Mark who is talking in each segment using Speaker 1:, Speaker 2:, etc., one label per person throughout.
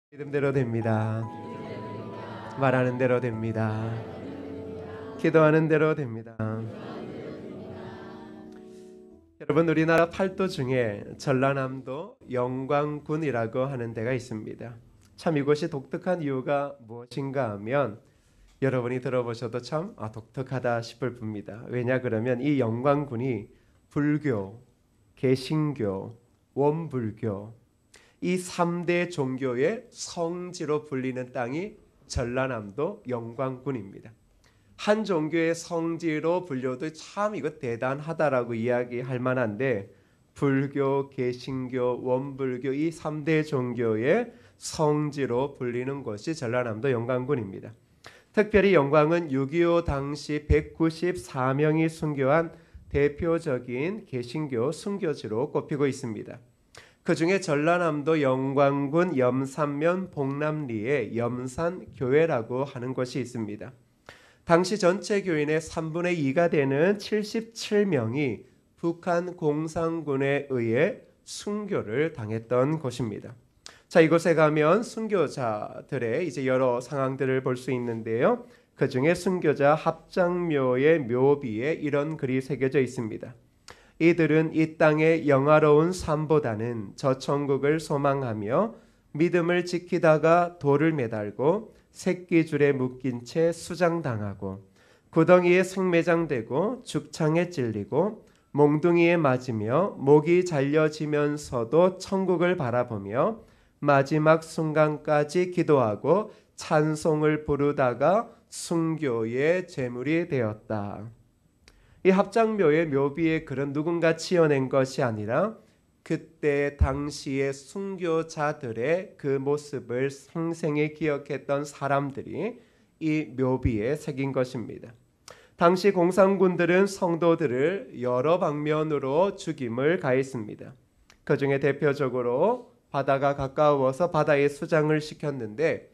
Speaker 1: 믿음대로 됩니다. 말하는 대로 됩니다. 기도하는 대로 됩니다. 여러분, 우리나라 팔도 중에 전라남도 영광군이라고 하는 데가 있습니다. 참 이곳이 독특한 이유가 무엇인가 하면 여러분이 들어보셔도 참 독특하다 싶을 뿐입니다. 왜냐 그러면 이 영광군이 불교, 개신교, 원불교 이 3대 종교의 성지로 불리는 땅이 전라남도 영광군입니다. 한 종교의 성지로 불려도 참 이거 대단하다라고 이야기할 만한데, 불교, 개신교, 원불교 이 3대 종교의 성지로 불리는 곳이 전라남도 영광군입니다. 특별히 영광은 6.25 당시 194명이 순교한 대표적인 개신교 순교지로 꼽히고 있습니다. 그 중에 전라남도 영광군 염산면 봉남리에 염산교회라고 하는 곳이 있습니다. 당시 전체 교인의 3분의 2가 되는 77명이 북한 공산군에 의해 순교를 당했던 곳입니다. 자, 이곳에 가면 순교자들의 이제 여러 상황들을 볼 수 있는데요. 그 중에 순교자 합장묘의 묘비에 이런 글이 새겨져 있습니다. 이들은 이 땅의 영화로운 삶보다는 저 천국을 소망하며 믿음을 지키다가 돌을 매달고 새끼줄에 묶인 채 수장당하고 구덩이에 생매장되고 죽창에 찔리고 몽둥이에 맞으며 목이 잘려지면서도 천국을 바라보며 마지막 순간까지 기도하고 찬송을 부르다가 순교의 제물이 되었다. 이 합장묘의 묘비에 글은 누군가 지어낸 것이 아니라 그때 당시의 순교자들의 그 모습을 생생히 기억했던 사람들이 이 묘비에 새긴 것입니다. 당시 공산군들은 성도들을 여러 방면으로 죽임을 가했습니다. 그 중에 대표적으로 바다가 가까워서 바다에 수장을 시켰는데,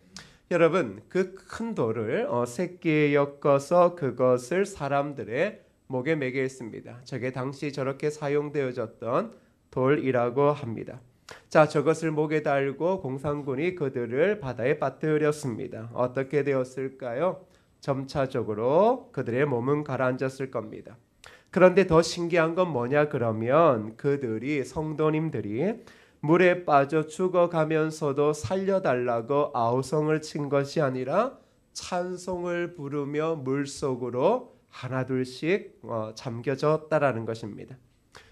Speaker 1: 여러분, 그 큰 돌을 새끼에 엮어서 그것을 사람들의 목에 매게 했습니다. 저게 당시 저렇게 사용되어졌던 돌이라고 합니다. 자, 저것을 목에 달고 공산군이 그들을 바다에 빠뜨렸습니다. 어떻게 되었을까요? 점차적으로 그들의 몸은 가라앉았을 겁니다. 그런데 더 신기한 건 뭐냐 그러면 그들이, 성도님들이 물에 빠져 죽어가면서도 살려달라고 아우성을 친 것이 아니라 찬송을 부르며 물속으로 하나둘씩 잠겨졌다라는 것입니다.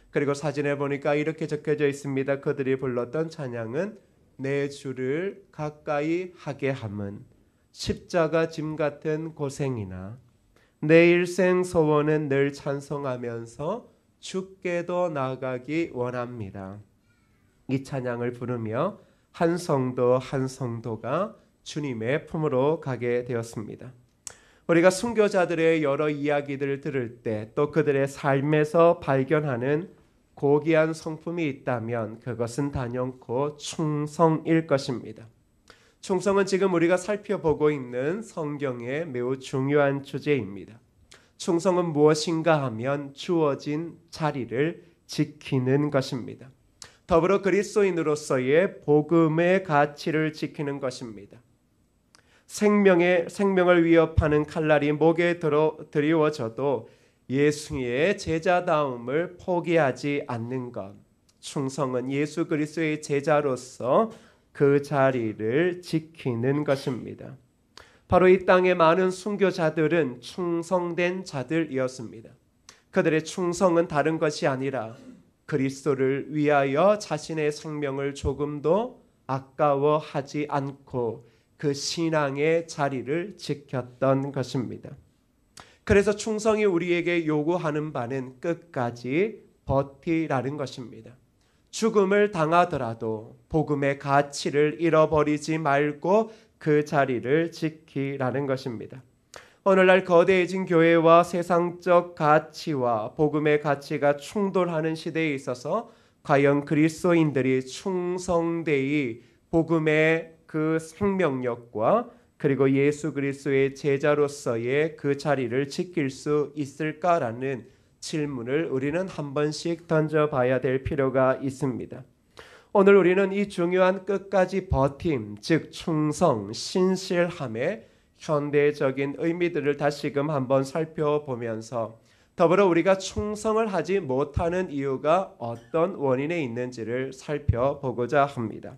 Speaker 1: 그리고 사진에 보니까 이렇게 적혀져 있습니다. 그들이 불렀던 찬양은 내 주를 가까이 하게 함은 십자가 짐 같은 고생이나 내 일생 소원은 늘 찬송하면서 주께도 나가기 원합니다. 이 찬양을 부르며 한 성도 한 성도가 주님의 품으로 가게 되었습니다. 우리가 순교자들의 여러 이야기들을 들을 때 또 그들의 삶에서 발견하는 고귀한 성품이 있다면 그것은 단연코 충성일 것입니다. 충성은 지금 우리가 살펴보고 있는 성경의 매우 중요한 주제입니다. 충성은 무엇인가 하면 주어진 자리를 지키는 것입니다. 더불어 그리스도인으로서의 복음의 가치를 지키는 것입니다. 생명을 위협하는 칼날이 목에 드리워져도 예수의 제자다움을 포기하지 않는 것. 충성은 예수 그리스도의 제자로서 그 자리를 지키는 것입니다. 바로 이 땅의 많은 순교자들은 충성된 자들이었습니다. 그들의 충성은 다른 것이 아니라 그리스도를 위하여 자신의 생명을 조금도 아까워하지 않고 그 신앙의 자리를 지켰던 것입니다. 그래서 충성이 우리에게 요구하는 바는 끝까지 버티라는 것입니다. 죽음을 당하더라도 복음의 가치를 잃어버리지 말고 그 자리를 지키라는 것입니다. 오늘날 거대해진 교회와 세상적 가치와 복음의 가치가 충돌하는 시대에 있어서 과연 그리스도인들이 충성되이 복음의 그 생명력과 그리고 예수 그리스도의 제자로서의 그 자리를 지킬 수 있을까라는 질문을 우리는 한 번씩 던져봐야 될 필요가 있습니다. 오늘 우리는 이 중요한 끝까지 버팀, 즉 충성, 신실함의 현대적인 의미들을 다시금 한번 살펴보면서 더불어 우리가 충성을 하지 못하는 이유가 어떤 원인에 있는지를 살펴보고자 합니다.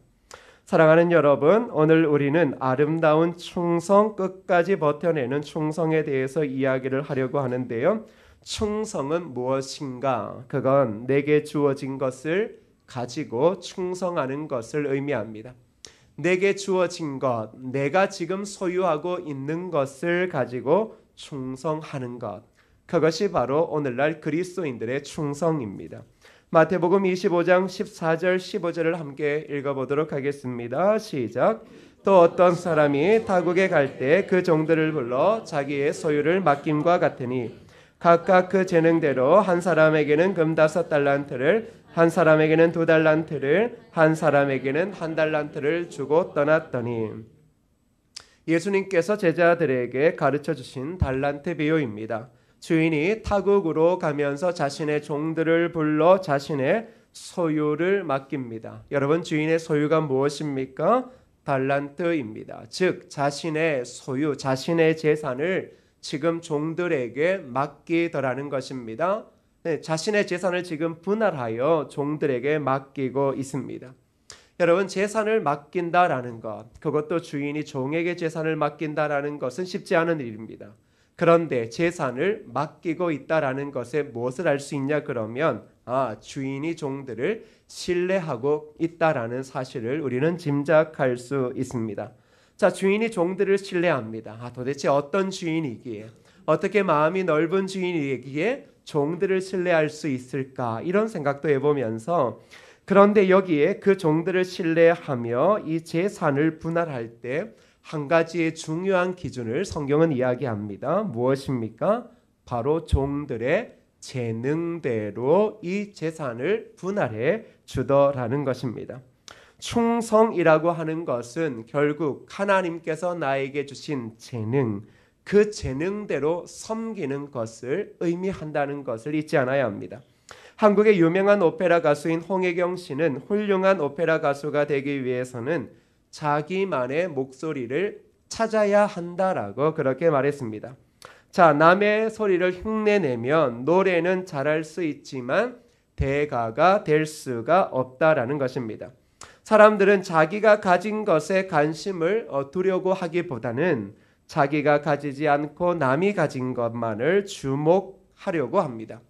Speaker 1: 사랑하는 여러분, 오늘 우리는 아름다운 충성, 끝까지 버텨내는 충성에 대해서 이야기를 하려고 하는데요. 충성은 무엇인가? 그건 내게 주어진 것을 가지고 충성하는 것을 의미합니다. 내게 주어진 것, 내가 지금 소유하고 있는 것을 가지고 충성하는 것, 그것이 바로 오늘날 그리스도인들의 충성입니다. 마태복음 25장 14절 15절을 함께 읽어보도록 하겠습니다. 시작. 또 어떤 사람이 타국에 갈 때 그 종들을 불러 자기의 소유를 맡김과 같으니 각각 그 재능대로 한 사람에게는 금 5달란트를, 한 사람에게는 2달란트를, 한 사람에게는 1달란트를 주고 떠났더니, 예수님께서 제자들에게 가르쳐 주신 달란트 비유입니다. 주인이 타국으로 가면서 자신의 종들을 불러 자신의 소유를 맡깁니다. 여러분, 주인의 소유가 무엇입니까? 달란트입니다. 즉 자신의 소유, 자신의 재산을 지금 종들에게 맡기더라는 것입니다. 네, 자신의 재산을 지금 분할하여 종들에게 맡기고 있습니다. 여러분, 재산을 맡긴다라는 것, 그것도 주인이 종에게 재산을 맡긴다라는 것은 쉽지 않은 일입니다. 그런데 재산을 맡기고 있다라는 것에 무엇을 알 수 있냐 그러면 주인이 종들을 신뢰하고 있다라는 사실을 우리는 짐작할 수 있습니다. 자, 주인이 종들을 신뢰합니다. 도대체 어떤 주인이기에, 어떻게 마음이 넓은 주인이기에 종들을 신뢰할 수 있을까, 이런 생각도 해보면서, 그런데 여기에 그 종들을 신뢰하며 이 재산을 분할할 때 한 가지의 중요한 기준을 성경은 이야기합니다. 무엇입니까? 바로 종들의 재능대로 이 재산을 분할해 주더라는 것입니다. 충성이라고 하는 것은 결국 하나님께서 나에게 주신 재능, 그 재능대로 섬기는 것을 의미한다는 것을 잊지 않아야 합니다. 한국의 유명한 오페라 가수인 홍혜경 씨는 훌륭한 오페라 가수가 되기 위해서는 자기만의 목소리를 찾아야 한다라고 그렇게 말했습니다. 자, 남의 소리를 흉내내면 노래는 잘할 수 있지만 대가가 될 수가 없다라는 것입니다. 사람들은 자기가 가진 것에 관심을 두려고 하기보다는 자기가 가지지 않고 남이 가진 것만을 주목하려고 합니다.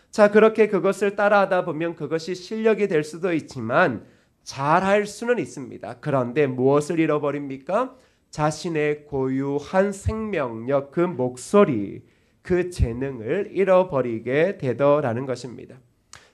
Speaker 1: 자, 그렇게 그것을 따라하다 보면 그것이 실력이 될 수도 있지만 잘할 수는 있습니다. 그런데 무엇을 잃어버립니까? 자신의 고유한 생명력, 그 목소리, 그 재능을 잃어버리게 되더라는 것입니다.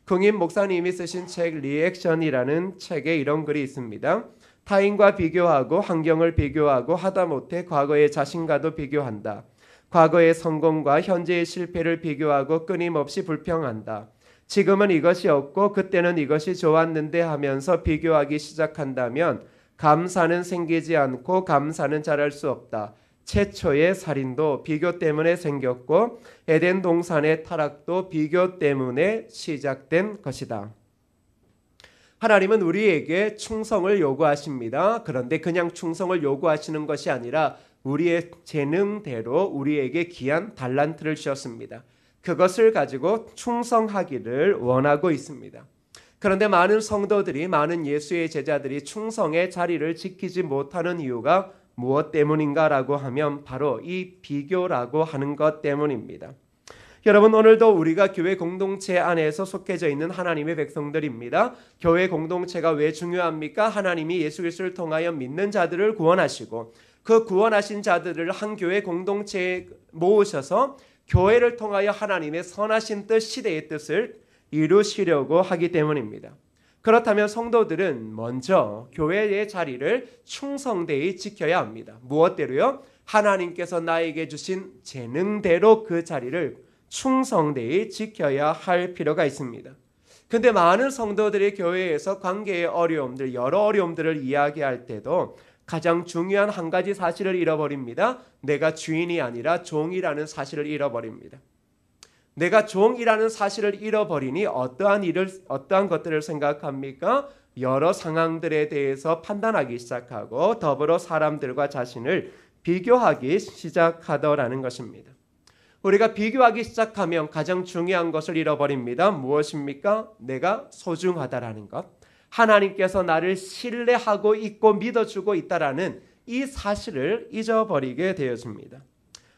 Speaker 1: 궁임 목사님이 쓰신 책 리액션이라는 책에 이런 글이 있습니다. 타인과 비교하고 환경을 비교하고 하다못해 과거의 자신과도 비교한다. 과거의 성공과 현재의 실패를 비교하고 끊임없이 불평한다. 지금은 이것이 없고 그때는 이것이 좋았는데 하면서 비교하기 시작한다면 감사는 생기지 않고 감사는 잘할 수 없다. 최초의 살인도 비교 때문에 생겼고 에덴 동산의 타락도 비교 때문에 시작된 것이다. 하나님은 우리에게 충성을 요구하십니다. 그런데 그냥 충성을 요구하시는 것이 아니라 우리의 재능대로 우리에게 귀한 달란트를 주셨습니다. 그것을 가지고 충성하기를 원하고 있습니다. 그런데 많은 성도들이, 많은 예수의 제자들이 충성의 자리를 지키지 못하는 이유가 무엇 때문인가라고 하면 바로 이 비교라고 하는 것 때문입니다. 여러분, 오늘도 우리가 교회 공동체 안에서 속해져 있는 하나님의 백성들입니다. 교회 공동체가 왜 중요합니까? 하나님이 예수 그리스도를 통하여 믿는 자들을 구원하시고 그 구원하신 자들을 한 교회 공동체에 모으셔서 교회를 통하여 하나님의 선하신 뜻, 시대의 뜻을 이루시려고 하기 때문입니다. 그렇다면 성도들은 먼저 교회의 자리를 충성되이 지켜야 합니다. 무엇대로요? 하나님께서 나에게 주신 재능대로 그 자리를 충성되이 지켜야 할 필요가 있습니다. 근데 많은 성도들이 교회에서 관계의 어려움들, 여러 어려움들을 이야기할 때도 가장 중요한 한 가지 사실을 잃어버립니다. 내가 주인이 아니라 종이라는 사실을 잃어버립니다. 내가 종이라는 사실을 잃어버리니 어떠한 것들을 생각합니까? 여러 상황들에 대해서 판단하기 시작하고 더불어 사람들과 자신을 비교하기 시작하더라는 것입니다. 우리가 비교하기 시작하면 가장 중요한 것을 잃어버립니다. 무엇입니까? 내가 소중하다라는 것. 하나님께서 나를 신뢰하고 있고 믿어주고 있다라는 이 사실을 잊어버리게 되어집니다.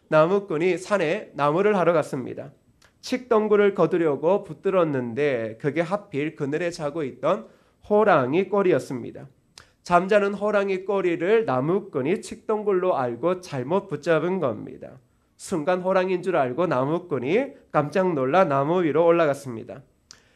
Speaker 1: 나무꾼이 산에 나무를 하러 갔습니다. 칡덩굴을 거두려고 붙들었는데 그게 하필 그늘에 자고 있던 호랑이 꼬리였습니다. 잠자는 호랑이 꼬리를 나무꾼이 칡덩굴로 알고 잘못 붙잡은 겁니다. 순간 호랑이인 줄 알고 나무꾼이 깜짝 놀라 나무 위로 올라갔습니다.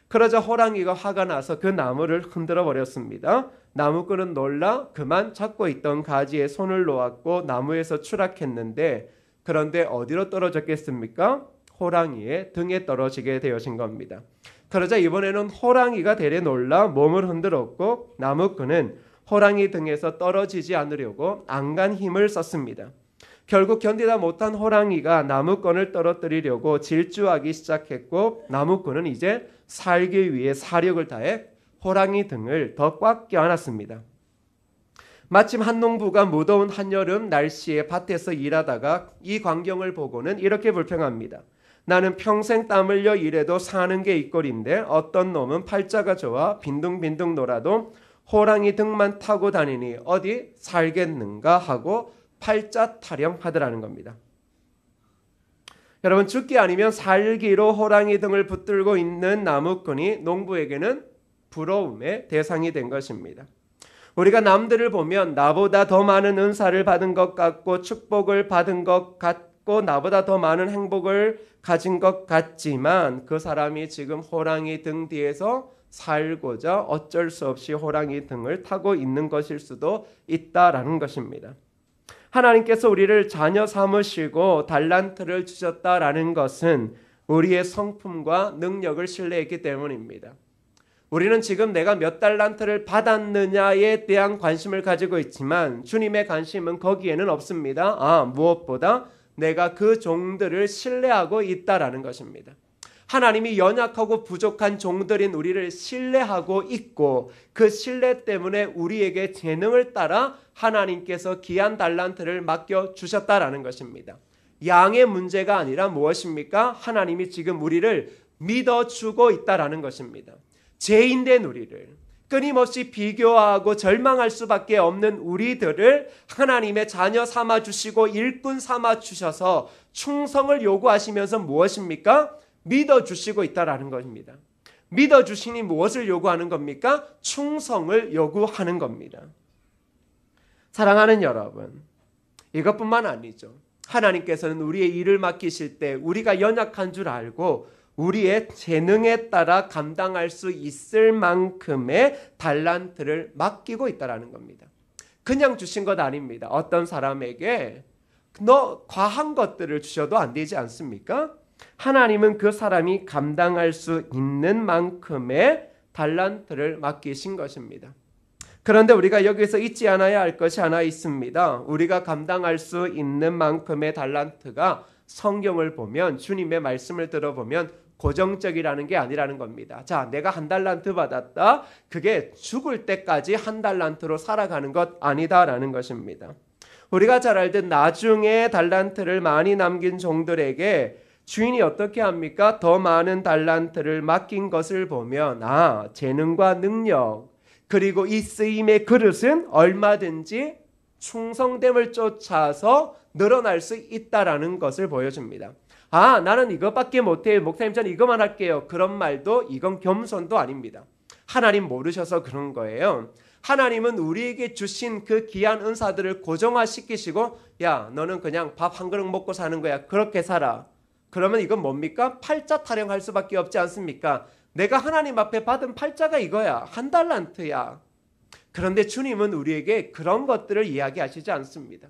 Speaker 1: 그러자 호랑이가 화가 나서 그 나무를 흔들어 버렸습니다. 나무꾼은 놀라 그만 잡고 있던 가지에 손을 놓았고 나무에서 추락했는데, 그런데 어디로 떨어졌겠습니까? 호랑이의 등에 떨어지게 되어진 겁니다. 그러자 이번에는 호랑이가 대래 놀라 몸을 흔들었고 나무꾼은 호랑이 등에서 떨어지지 않으려고 안간 힘을 썼습니다. 결국 견디다 못한 호랑이가 나무꾼을 떨어뜨리려고 질주하기 시작했고 나무꾼은 이제 살기 위해 사력을 다해 호랑이 등을 더 꽉 껴안았습니다. 마침 한 농부가 무더운 한여름 날씨에 밭에서 일하다가 이 광경을 보고는 이렇게 불평합니다. 나는 평생 땀 흘려 일해도 사는 게 이 꼴인데 어떤 놈은 팔자가 좋아 빈둥빈둥 놀아도 호랑이 등만 타고 다니니 어디 살겠는가 하고 팔자 타령하더라는 겁니다. 여러분, 죽기 아니면 살기로 호랑이 등을 붙들고 있는 나무꾼이 농부에게는 부러움의 대상이 된 것입니다. 우리가 남들을 보면 나보다 더 많은 은사를 받은 것 같고 축복을 받은 것 같고 나보다 더 많은 행복을 가진 것 같지만 그 사람이 지금 호랑이 등 뒤에서 살고자 어쩔 수 없이 호랑이 등을 타고 있는 것일 수도 있다라는 것입니다. 하나님께서 우리를 자녀 삼으시고 달란트를 주셨다라는 것은 우리의 성품과 능력을 신뢰했기 때문입니다. 우리는 지금 내가 몇 달란트를 받았느냐에 대한 관심을 가지고 있지만 주님의 관심은 거기에는 없습니다. 무엇보다 내가 그 종들을 신뢰하고 있다라는 것입니다. 하나님이 연약하고 부족한 종들인 우리를 신뢰하고 있고 그 신뢰 때문에 우리에게 재능을 따라 하나님께서 귀한 달란트를 맡겨주셨다라는 것입니다. 양의 문제가 아니라 무엇입니까? 하나님이 지금 우리를 믿어주고 있다라는 것입니다. 죄인된 우리를, 끊임없이 비교하고 절망할 수밖에 없는 우리들을 하나님의 자녀 삼아주시고 일꾼 삼아주셔서 충성을 요구하시면서 무엇입니까? 믿어주시고 있다라는 것입니다. 믿어주시니 무엇을 요구하는 겁니까? 충성을 요구하는 겁니다. 사랑하는 여러분, 이것뿐만 아니죠. 하나님께서는 우리의 일을 맡기실 때 우리가 연약한 줄 알고 우리의 재능에 따라 감당할 수 있을 만큼의 달란트를 맡기고 있다라는 겁니다. 그냥 주신 것 아닙니다. 어떤 사람에게 너 과한 것들을 주셔도 안 되지 않습니까? 하나님은 그 사람이 감당할 수 있는 만큼의 달란트를 맡기신 것입니다. 그런데 우리가 여기서 잊지 않아야 할 것이 하나 있습니다. 우리가 감당할 수 있는 만큼의 달란트가 성경을 보면, 주님의 말씀을 들어보면 고정적이라는 게 아니라는 겁니다. 자, 내가 한 달란트 받았다. 그게 죽을 때까지 한 달란트로 살아가는 것 아니다라는 것입니다. 우리가 잘 알듯 나중에 달란트를 많이 남긴 종들에게 주인이 어떻게 합니까? 더 많은 달란트를 맡긴 것을 보면 재능과 능력 그리고 이 쓰임의 그릇은 얼마든지 충성됨을 쫓아서 늘어날 수 있다라는 것을 보여줍니다. 나는 이것밖에 못해요. 목사님 저는 이것만 할게요. 그런 말도 이건 겸손도 아닙니다. 하나님 모르셔서 그런 거예요. 하나님은 우리에게 주신 그 귀한 은사들을 고정화시키시고 야 너는 그냥 밥 한 그릇 먹고 사는 거야. 그렇게 살아. 그러면 이건 뭡니까? 팔자 타령할 수밖에 없지 않습니까? 내가 하나님 앞에 받은 팔자가 이거야. 한 달란트야. 그런데 주님은 우리에게 그런 것들을 이야기하시지 않습니다.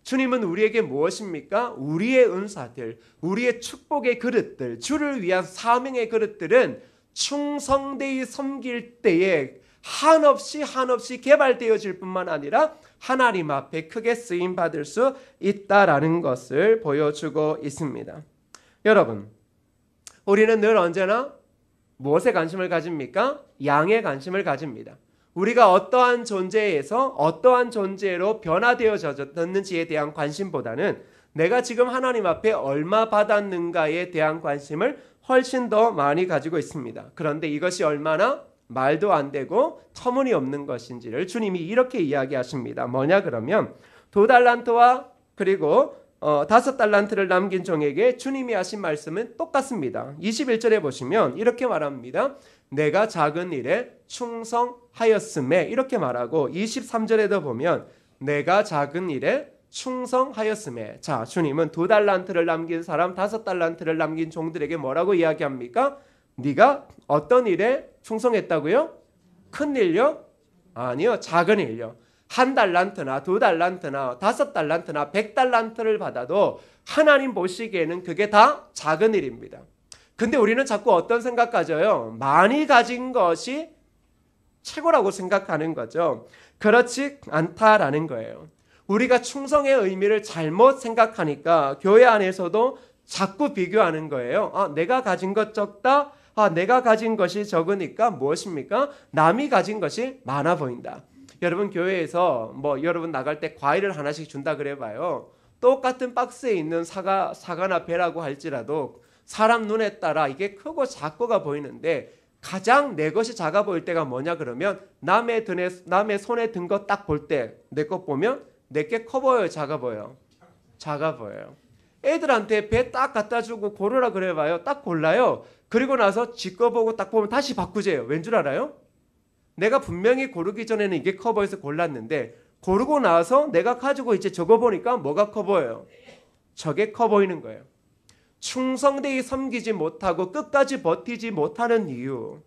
Speaker 1: 주님은 우리에게 무엇입니까? 우리의 은사들, 우리의 축복의 그릇들, 주를 위한 사명의 그릇들은 충성되이 섬길 때에 한없이 개발되어질 뿐만 아니라 하나님 앞에 크게 쓰임받을 수 있다라는 것을 보여주고 있습니다. 여러분, 우리는 늘 언제나 무엇에 관심을 가집니까? 양에 관심을 가집니다. 우리가 어떠한 존재에서 어떠한 존재로 변화되어졌는지에 대한 관심보다는 내가 지금 하나님 앞에 얼마 받았는가에 대한 관심을 훨씬 더 많이 가지고 있습니다. 그런데 이것이 얼마나 말도 안 되고 터무니없는 것인지를 주님이 이렇게 이야기하십니다. 뭐냐 그러면 2달란트와 그리고 5달란트를 남긴 종에게 주님이 하신 말씀은 똑같습니다. 21절에 보시면 이렇게 말합니다. 내가 작은 일에 충성하였음에 이렇게 말하고 23절에도 보면 내가 작은 일에 충성하였음에. 자, 주님은 2달란트를 남긴 사람, 5달란트를 남긴 종들에게 뭐라고 이야기합니까? 네가 어떤 일에 충성했다고요? 큰 일요? 아니요, 작은 일요. 1달란트나 2달란트나 5달란트나 100달란트를 받아도 하나님 보시기에는 그게 다 작은 일입니다. 근데 우리는 자꾸 어떤 생각 가져요? 많이 가진 것이 최고라고 생각하는 거죠. 그렇지 않다라는 거예요. 우리가 충성의 의미를 잘못 생각하니까 교회 안에서도 자꾸 비교하는 거예요. 내가 가진 것 적다. 내가 가진 것이 적으니까 무엇입니까? 남이 가진 것이 많아 보인다. 여러분 교회에서 여러분 나갈 때 과일을 하나씩 준다 그래 봐요. 똑같은 박스에 있는 사과나 배라고 할지라도 사람 눈에 따라 이게 크고 작고가 보이는데 가장 내 것이 작아 보일 때가 뭐냐 그러면 남의 손에 든 거 딱 볼 때 내 것 보면 내게 커 보여요, 작아 보여요? 작아 보여요. 애들한테 배 딱 갖다 주고 고르라 그래 봐요. 딱 골라요. 그리고 나서 지 거 보고 딱 보면 다시 바꾸재요. 왠 줄 알아요? 내가 분명히 고르기 전에는 이게 커 보여서 골랐는데 고르고 나서 내가 가지고 이제 저거 보니까 뭐가 커 보여요? 저게 커 보이는 거예요. 충성되이 섬기지 못하고 끝까지 버티지 못하는 이유,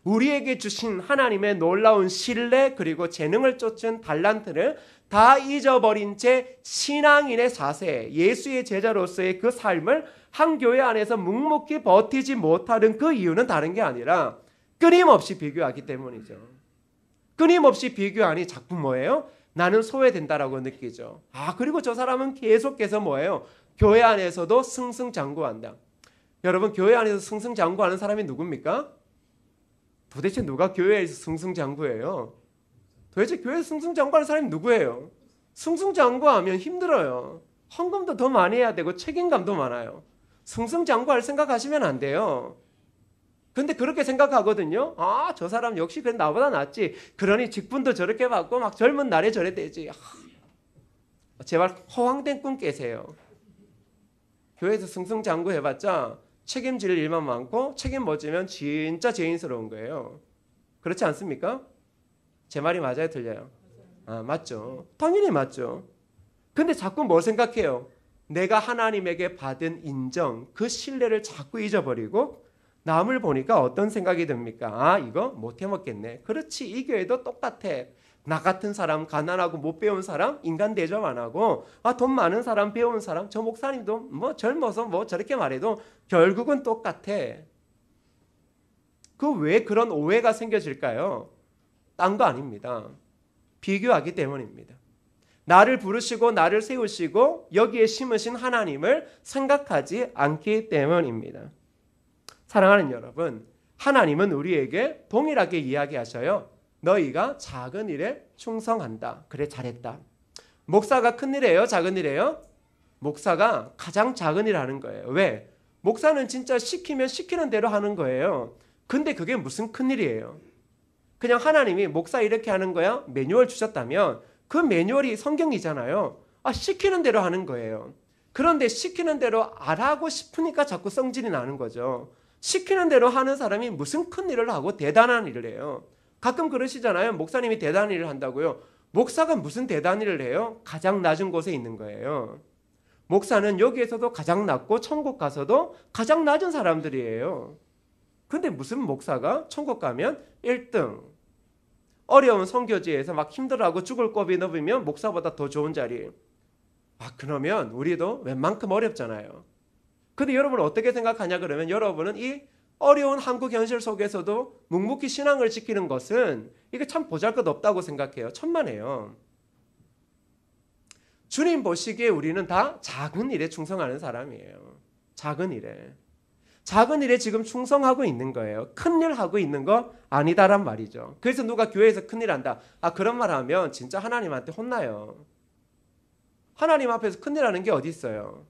Speaker 1: 우리에게 주신 하나님의 놀라운 신뢰 그리고 재능을 쫓은 달란트를 다 잊어버린 채 신앙인의 자세, 예수의 제자로서의 그 삶을 한 교회 안에서 묵묵히 버티지 못하는 그 이유는 다른 게 아니라 끊임없이 비교하기 때문이죠. 끊임없이 비교하니 자꾸 뭐예요? 나는 소외된다라고 느끼죠. 그리고 저 사람은 계속해서 뭐예요? 교회 안에서도 승승장구한다. 여러분 교회 안에서 승승장구하는 사람이 누굽니까? 도대체 누가 교회에서 승승장구해요? 도대체 교회에서 승승장구하는 사람이 누구예요? 승승장구하면 힘들어요. 헌금도 더 많이 해야 되고 책임감도 많아요. 승승장구할 생각하시면 안 돼요. 근데 그렇게 생각하거든요. 저 사람 역시 그래 나보다 낫지. 그러니 직분도 저렇게 받고 막 젊은 날에 저래 되지. 제발 허황된 꿈 깨세요. 교회에서 승승장구 해봤자 책임질 일만 많고 책임 못 지면 진짜 죄인스러운 거예요. 그렇지 않습니까? 제 말이 맞아요, 틀려요? 맞죠. 당연히 맞죠. 근데 자꾸 뭘 생각해요? 내가 하나님에게 받은 인정, 그 신뢰를 자꾸 잊어버리고 남을 보니까 어떤 생각이 듭니까? 이거 못 해먹겠네. 그렇지, 이 교회도 똑같아. 나 같은 사람, 가난하고 못 배운 사람, 인간 대접 안 하고, 돈 많은 사람, 배운 사람, 저 목사님도 젊어서 저렇게 말해도 결국은 똑같아. 왜 그런 오해가 생겨질까요? 딴 거 아닙니다. 비교하기 때문입니다. 나를 부르시고 나를 세우시고 여기에 심으신 하나님을 생각하지 않기 때문입니다. 사랑하는 여러분, 하나님은 우리에게 동일하게 이야기하셔요. 너희가 작은 일에 충성한다. 그래, 잘했다. 목사가 큰 일이에요? 작은 일이에요? 목사가 가장 작은 일 하는 거예요. 왜? 목사는 진짜 시키면 시키는 대로 하는 거예요. 근데 그게 무슨 큰 일이에요? 그냥 하나님이 목사 이렇게 하는 거야? 매뉴얼 주셨다면 그 매뉴얼이 성경이잖아요. 시키는 대로 하는 거예요. 그런데 시키는 대로 안 하고 싶으니까 자꾸 성질이 나는 거죠. 시키는 대로 하는 사람이 무슨 큰 일을 하고 대단한 일을 해요. 가끔 그러시잖아요. 목사님이 대단한 일을 한다고요. 목사가 무슨 대단한 일을 해요? 가장 낮은 곳에 있는 거예요. 목사는 여기에서도 가장 낮고 천국 가서도 가장 낮은 사람들이에요. 근데 무슨 목사가 천국 가면 1등, 어려운 선교지에서 막 힘들어하고 죽을 고비 넘으면 목사보다 더 좋은 자리. 그러면 우리도 웬만큼 어렵잖아요. 근데 여러분은 어떻게 생각하냐 그러면 여러분은 이 어려운 한국 현실 속에서도 묵묵히 신앙을 지키는 것은 이게 참 보잘것없다고 생각해요. 천만에요. 주님 보시기에 우리는 다 작은 일에 충성하는 사람이에요. 작은 일에. 작은 일에 지금 충성하고 있는 거예요. 큰일 하고 있는 거 아니다란 말이죠. 그래서 누가 교회에서 큰일 한다. 그런 말 하면 진짜 하나님한테 혼나요. 하나님 앞에서 큰일 하는 게 어디 있어요?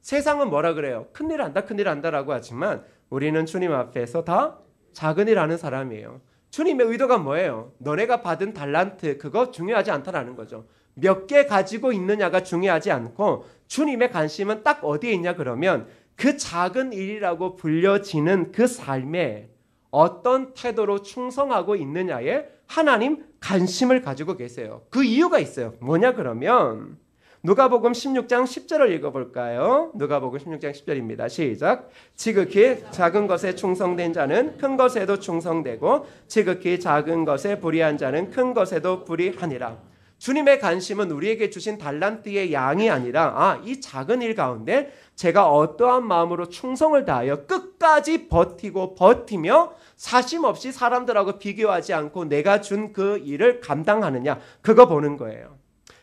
Speaker 1: 세상은 뭐라 그래요? 큰일 한다, 큰일 한다라고 하지만 우리는 주님 앞에서 다 작은 일 하는 사람이에요. 주님의 의도가 뭐예요? 너네가 받은 달란트 그거 중요하지 않다라는 거죠. 몇 개 가지고 있느냐가 중요하지 않고 주님의 관심은 딱 어디에 있냐 그러면 그 작은 일이라고 불려지는 그 삶에 어떤 태도로 충성하고 있느냐에 하나님 관심을 가지고 계세요. 그 이유가 있어요. 뭐냐 그러면 누가복음 16장 10절을 읽어볼까요? 누가복음 16장 10절입니다. 시작. 지극히 작은 것에 충성된 자는 큰 것에도 충성되고 지극히 작은 것에 불의한 자는 큰 것에도 불의하니라. 주님의 관심은 우리에게 주신 달란트의 양이 아니라 이 작은 일 가운데 제가 어떠한 마음으로 충성을 다하여 끝까지 버티며 사심 없이 사람들하고 비교하지 않고 내가 준 그 일을 감당하느냐 그거 보는 거예요.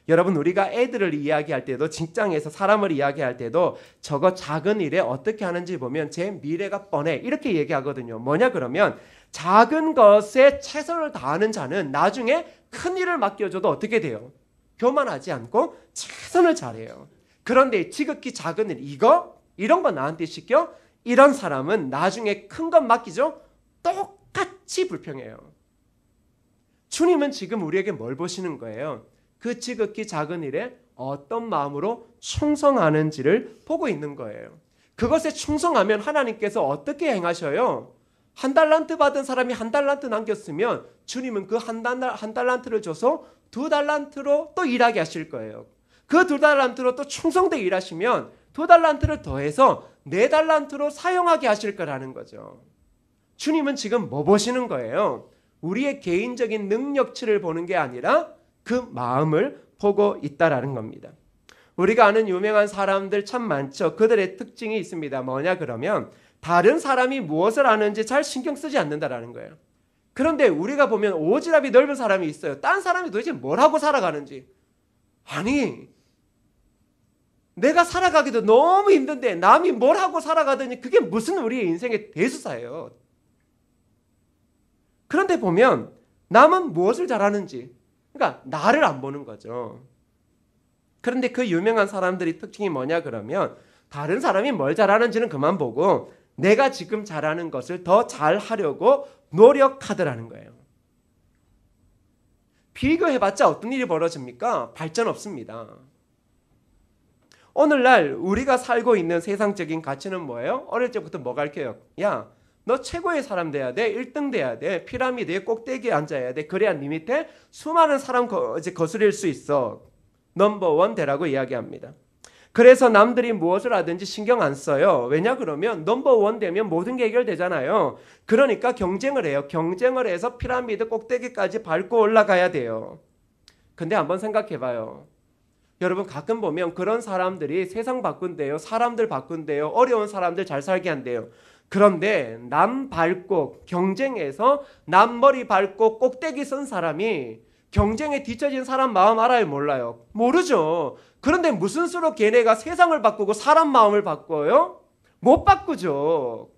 Speaker 1: 여러분 우리가 애들을 이야기할 때도 직장에서 사람을 이야기할 때도 저거 작은 일에 어떻게 하는지 보면 제 미래가 뻔해 이렇게 얘기하거든요. 뭐냐 그러면 작은 것에 최선을 다하는 자는 나중에 큰 일을 맡겨줘도 어떻게 돼요? 교만하지 않고 최선을 잘해요. 그런데 지극히 작은 일 이런 거 나한테 시켜? 이런 사람은 나중에 큰 것 맡기죠? 똑같이 불평해요. 주님은 지금 우리에게 뭘 보시는 거예요? 그 지극히 작은 일에 어떤 마음으로 충성하는지를 보고 있는 거예요. 그것에 충성하면 하나님께서 어떻게 행하셔요? 한 달란트 받은 사람이 한 달란트 남겼으면 주님은 그 한 달란트를 줘서 2달란트로 또 일하게 하실 거예요. 그 2달란트로 또 충성되게 일하시면 2달란트를 더해서 4달란트로 사용하게 하실 거라는 거죠. 주님은 지금 뭐 보시는 거예요? 우리의 개인적인 능력치를 보는 게 아니라 그 마음을 보고 있다라는 겁니다. 우리가 아는 유명한 사람들 참 많죠. 그들의 특징이 있습니다. 뭐냐 그러면 다른 사람이 무엇을 하는지 잘 신경 쓰지 않는다라는 거예요. 그런데 우리가 보면 오지랖이 넓은 사람이 있어요. 딴 사람이 도대체 뭘 하고 살아가는지. 아니 내가 살아가기도 너무 힘든데 남이 뭘 하고 살아가더니 그게 무슨 우리의 인생의 대수사예요. 그런데 보면 남은 무엇을 잘하는지 그러니까 나를 안 보는 거죠. 그런데 그 유명한 사람들의 특징이 뭐냐 그러면 다른 사람이 뭘 잘하는지는 그만 보고 내가 지금 잘하는 것을 더 잘하려고 노력하더라는 거예요. 비교해봤자 어떤 일이 벌어집니까? 발전 없습니다. 오늘날 우리가 살고 있는 세상적인 가치는 뭐예요? 어릴 때부터 뭐 가르쳐요? 야, 너 최고의 사람 돼야 돼. 1등 돼야 돼. 피라미드의 꼭대기에 앉아야 돼. 그래야 네 밑에 수많은 사람 거스릴 수 있어. 넘버원 되라고 이야기합니다. 그래서 남들이 무엇을 하든지 신경 안 써요. 왜냐 그러면 넘버원 되면 모든 게 해결되잖아요. 그러니까 경쟁을 해요. 경쟁을 해서 피라미드 꼭대기까지 밟고 올라가야 돼요. 근데 한번 생각해 봐요. 여러분 가끔 보면 그런 사람들이 세상 바꾼대요. 사람들 바꾼대요. 어려운 사람들 잘 살게 한대요. 그런데 남 밟고 경쟁해서 남 머리 밟고 꼭대기 쓴 사람이 경쟁에 뒤처진 사람 마음 알아요? 몰라요? 모르죠. 그런데 무슨 수로 걔네가 세상을 바꾸고 사람 마음을 바꿔요? 못 바꾸죠.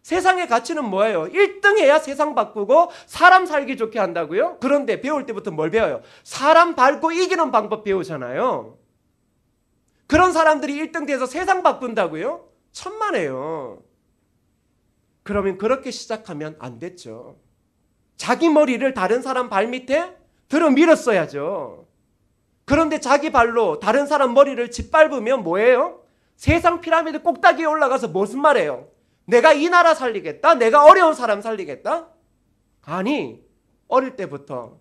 Speaker 1: 세상의 가치는 뭐예요? 1등 해야 세상 바꾸고 사람 살기 좋게 한다고요? 그런데 배울 때부터 뭘 배워요? 사람 밟고 이기는 방법 배우잖아요. 그런 사람들이 1등 돼서 세상 바꾼다고요? 천만에요. 그러면 그렇게 시작하면 안 됐죠. 자기 머리를 다른 사람 발 밑에 들어 밀었어야죠. 그런데 자기 발로 다른 사람 머리를 짓밟으면 뭐예요? 세상 피라미드 꼭대기에 올라가서 무슨 말이에요? 내가 이 나라 살리겠다? 내가 어려운 사람 살리겠다? 아니, 어릴 때부터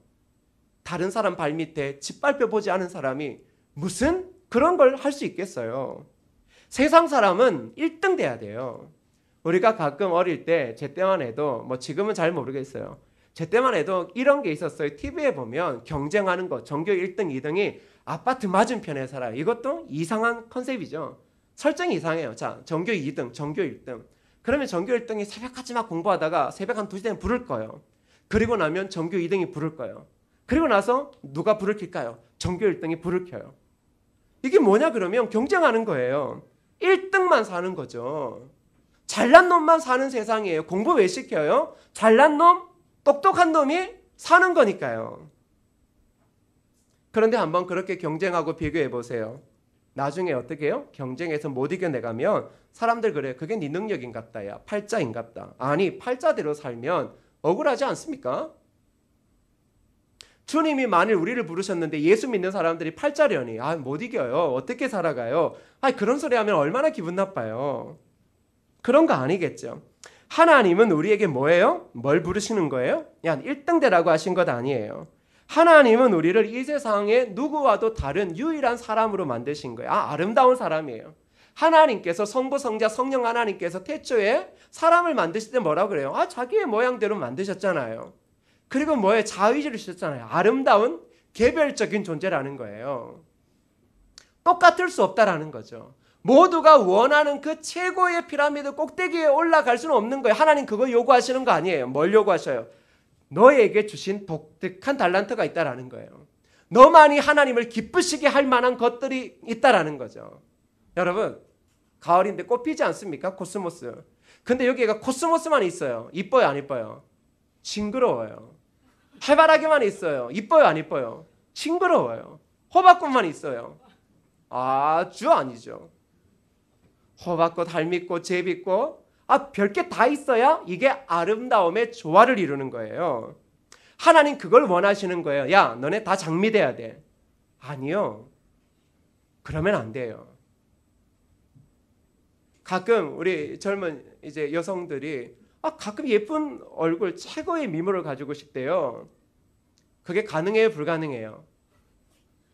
Speaker 1: 다른 사람 발 밑에 짓밟혀 보지 않은 사람이 무슨 그런 걸 할 수 있겠어요? 세상 사람은 1등 돼야 돼요. 우리가 가끔 어릴 때, 제 때만 해도, 뭐 지금은 잘 모르겠어요. 제 때만 해도 이런 게 있었어요. TV에 보면 경쟁하는 거, 전교 1등, 2등이 아파트 맞은편에 살아요. 이것도 이상한 컨셉이죠. 설정이 이상해요. 자, 전교 2등, 전교 1등. 그러면 전교 1등이 새벽까지 막 공부하다가 새벽 한 2시 되면 부를 거예요. 그리고 나면 전교 2등이 부를 거예요. 그리고 나서 누가 불을 켤까요? 전교 1등이 불을 켜요. 이게 뭐냐 그러면 경쟁하는 거예요. 1등만 사는 거죠. 잘난 놈만 사는 세상이에요. 공부 왜 시켜요? 잘난 놈, 똑똑한 놈이 사는 거니까요. 그런데 한번 그렇게 경쟁하고 비교해 보세요. 나중에 어떻게 해요? 경쟁에서 못 이겨내가면 사람들 그래요. 그게 네 능력인갑다. 야, 팔자인갑다. 아니, 팔자대로 살면 억울하지 않습니까? 주님이 만일 우리를 부르셨는데 예수 믿는 사람들이 팔자려니 못 이겨요. 어떻게 살아가요? 그런 소리 하면 얼마나 기분 나빠요. 그런 거 아니겠죠. 하나님은 우리에게 뭐예요? 뭘 부르시는 거예요? 야, 1등 되라고 하신 것 아니에요. 하나님은 우리를 이 세상에 누구와도 다른 유일한 사람으로 만드신 거예요. 아름다운 사람이에요. 하나님께서 성부, 성자, 성령 하나님께서 태초에 사람을 만드실 때 뭐라고 그래요? 자기의 모양대로 만드셨잖아요. 그리고 뭐에 자의를 주셨잖아요. 아름다운 개별적인 존재라는 거예요. 똑같을 수 없다라는 거죠. 모두가 원하는 그 최고의 피라미드 꼭대기에 올라갈 수는 없는 거예요. 하나님 그거 요구하시는 거 아니에요. 뭘 요구하셔요? 너에게 주신 독특한 달란트가 있다라는 거예요. 너만이 하나님을 기쁘시게 할 만한 것들이 있다라는 거죠. 여러분, 가을인데 꽃 피지 않습니까? 코스모스. 근데 여기가 코스모스만 있어요. 이뻐요, 안 이뻐요? 징그러워요. 해바라기만 있어요. 이뻐요, 안 이뻐요? 징그러워요. 호박꽃만 있어요. 아주 아니죠. 호박꽃, 할미꽃, 제비꽃, 별게 다 있어야 이게 아름다움의 조화를 이루는 거예요. 하나님 그걸 원하시는 거예요. 야, 너네 다 장미돼야 돼. 아니요. 그러면 안 돼요. 가끔 우리 젊은 이제 여성들이 가끔 예쁜 얼굴, 최고의 미모를 가지고 싶대요. 그게 가능해요, 불가능해요?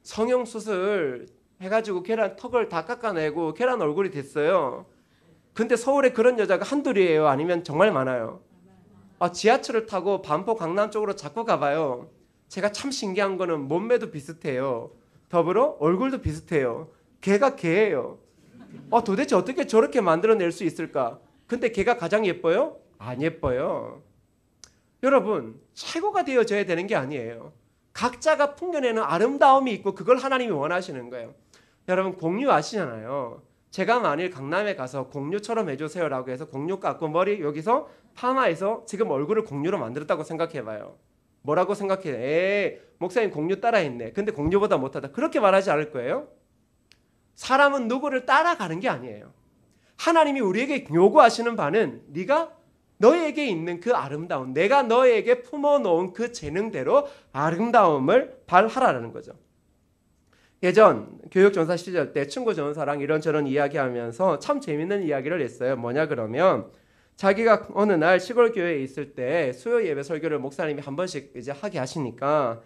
Speaker 1: 성형수술 해가지고 계란 턱을 다 깎아내고 계란 얼굴이 됐어요. 근데 서울에 그런 여자가 한둘이에요? 아니면 정말 많아요? 지하철을 타고 반포 강남 쪽으로 자꾸 가봐요. 제가 참 신기한 거는 몸매도 비슷해요. 더불어 얼굴도 비슷해요. 걔가 걔예요. 도대체 어떻게 저렇게 만들어낼 수 있을까? 근데 걔가 가장 예뻐요? 안 예뻐요. 여러분, 최고가 되어져야 되는 게 아니에요. 각자가 풍겨내는 아름다움이 있고 그걸 하나님이 원하시는 거예요. 여러분, 공유 아시잖아요. 제가 만일 강남에 가서 공유처럼 해주세요라고 해서 공유 깎고 머리 여기서 파마해서 지금 얼굴을 공유로 만들었다고 생각해봐요. 뭐라고 생각해요? 목사님 공유 따라했네. 근데 공유보다 못하다. 그렇게 말하지 않을 거예요. 사람은 누구를 따라가는 게 아니에요. 하나님이 우리에게 요구하시는 바는 네가 너에게 있는 그 아름다움, 내가 너에게 품어놓은 그 재능대로 아름다움을 발하라는 거죠. 예전 교육전사 시절 때 친구 전사랑 이런저런 이야기하면서 참 재밌는 이야기를 했어요. 뭐냐 그러면 자기가 어느 날 시골 교회에 있을 때 수요 예배 설교를 목사님이 한 번씩 이제 하게 하시니까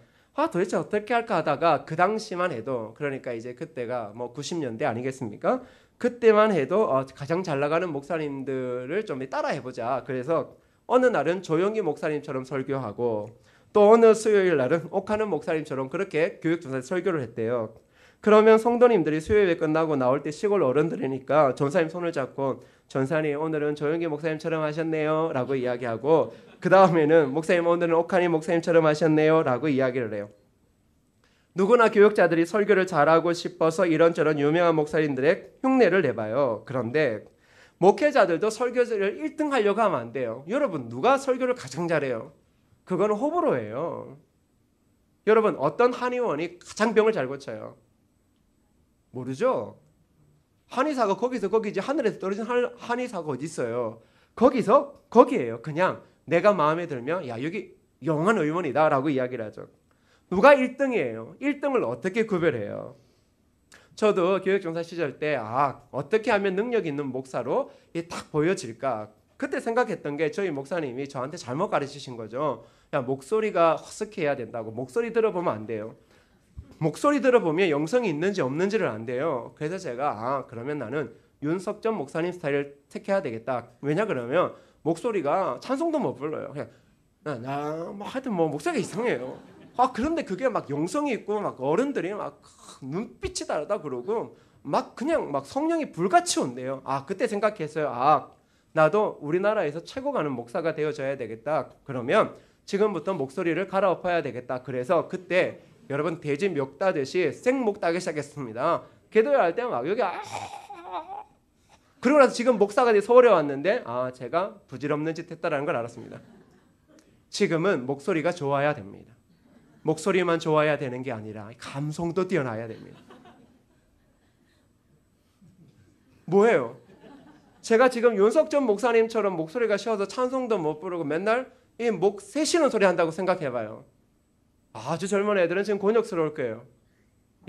Speaker 1: 도대체 어떻게 할까 하다가 그 당시만 해도, 그러니까 이제 그때가 뭐 90년대 아니겠습니까? 그때만 해도 가장 잘 나가는 목사님들을 좀 따라 해보자. 그래서 어느 날은 조영기 목사님처럼 설교하고 또 어느 수요일 날은 옥하는 목사님처럼 그렇게 교육전사 설교를 했대요. 그러면 성도님들이 수요예배 끝나고 나올 때 시골 어른들이니까 전사님 손을 잡고 전사님 오늘은 조영기 목사님처럼 하셨네요 라고 이야기하고 그 다음에는 목사님 오늘은 옥하니 목사님처럼 하셨네요 라고 이야기를 해요. 누구나 교육자들이 설교를 잘하고 싶어서 이런저런 유명한 목사님들의 흉내를 내봐요. 그런데 목회자들도 설교를 1등 하려고 하면 안 돼요. 여러분, 누가 설교를 가장 잘해요? 그거는 호불호예요. 여러분, 어떤 한의원이 가장 병을 잘 고쳐요? 모르죠? 한의사가 거기서 거기지, 하늘에서 떨어진 한의사가 어디 있어요? 거기에요. 그냥 내가 마음에 들면 야, 여기 영한 의원이다 라고 이야기를 하죠. 누가 1등이에요? 1등을 어떻게 구별해요? 저도 교육전사 시절 때 어떻게 하면 능력 있는 목사로 딱 보여질까? 그때 생각했던 게 저희 목사님이 저한테 잘못 가르치신 거죠. 야, 목소리가 허스키해야 된다고. 목소리 들어보면 안 돼요. 목소리 들어보면 영성이 있는지 없는지를 안 돼요. 그래서 제가 그러면 나는 윤석전 목사님 스타일을 택해야 되겠다. 왜냐 그러면 목소리가 찬송도 못 불러요. 그냥 하여튼 뭐 목소리가 이상해요. 그런데 그게 막 영성이 있고 막 어른들이 막 눈빛이 다르다 그러고 막 그냥 막 성령이 불같이 온대요. 그때 생각했어요. 나도 우리나라에서 최고 가는 목사가 되어줘야 되겠다. 그러면 지금부터 목소리를 갈아엎어야 되겠다. 그래서 그때 여러분 돼지 멱 따듯이 생목 따기 시작했습니다. 기도할 때 막 여기 그러고 나서 지금 목사가 돼 서울에 왔는데 제가 부질없는 짓 했다라는 걸 알았습니다. 지금은 목소리가 좋아야 됩니다. 목소리만 좋아야 되는 게 아니라 감성도 뛰어나야 됩니다. 뭐예요? 제가 지금 윤석전 목사님처럼 목소리가 쉬어서 찬송도 못 부르고 맨날 이 목 새시는 소리 한다고 생각해봐요. 아주 젊은 애들은 지금 곤욕스러울 거예요.